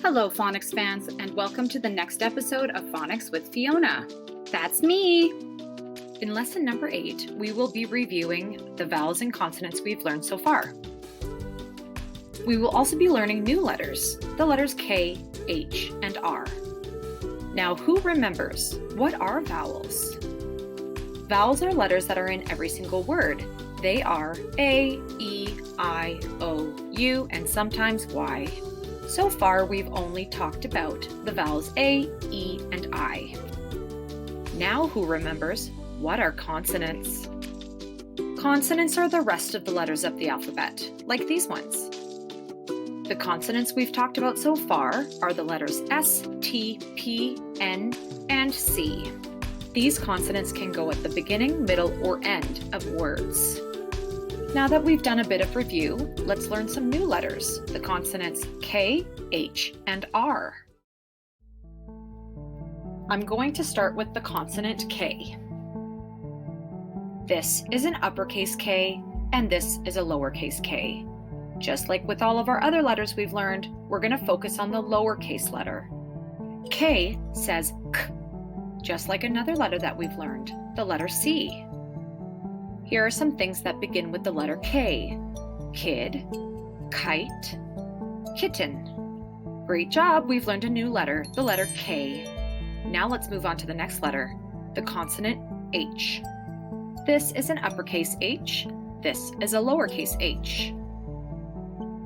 Hello, Phonics fans, and welcome to the next episode of Phonics with Fiona. That's me! In lesson number 8, we will be reviewing the vowels and consonants we've learned so far. We will also be learning new letters, the letters K, H, and R. Now, who remembers? What are vowels? Vowels are letters that are in every single word. They are A, E, I, O, U, and sometimes Y. So far, we've only talked about the vowels A, E, and I. Now, who remembers? What are consonants? Consonants are the rest of the letters of the alphabet, like these ones. The consonants we've talked about so far are the letters S, T, P, N, and C. These consonants can go at the beginning, middle, or end of words. Now that we've done a bit of review, let's learn some new letters, the consonants K, H, and R. I'm going to start with the consonant K. This is an uppercase K, and this is a lowercase k. Just like with all of our other letters we've learned, we're going to focus on the lowercase letter. K says K, just like another letter that we've learned, the letter C. Here are some things that begin with the letter K. Kid, kite, kitten. Great job, we've learned a new letter, the letter K. Now let's move on to the next letter, the consonant H. This is an uppercase H, this is a lowercase h.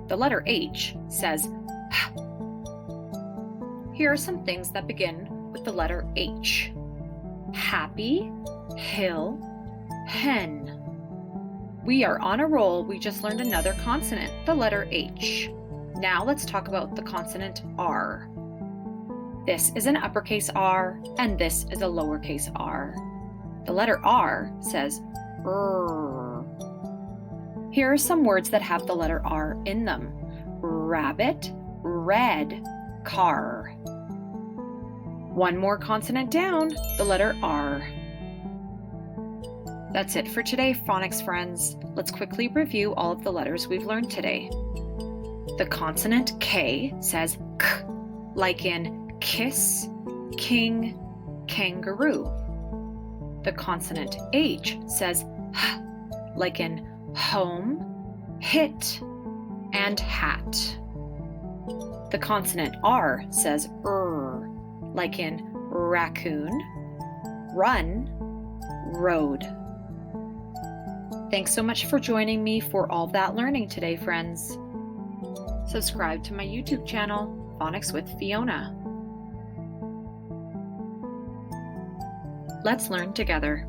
The letter H says H. Here are some things that begin with the letter H. Happy, hill, hen. We are on a roll. We just learned another consonant, the letter H. Now let's talk about the consonant R. This is an uppercase R, and this is a lowercase r. The letter R says R. Here are some words that have the letter R in them. Rabbit, red, car. One more consonant down, the letter R. That's it for today, Phonics friends. Let's quickly review all of the letters we've learned today. The consonant K says K, like in kiss, king, kangaroo. The consonant H says H, like in home, hit, and hat. The consonant R says R, like in raccoon, run, road. Thanks so much for joining me for all that learning today, friends. Subscribe to my YouTube channel, Phonics with Fiona. Let's learn together.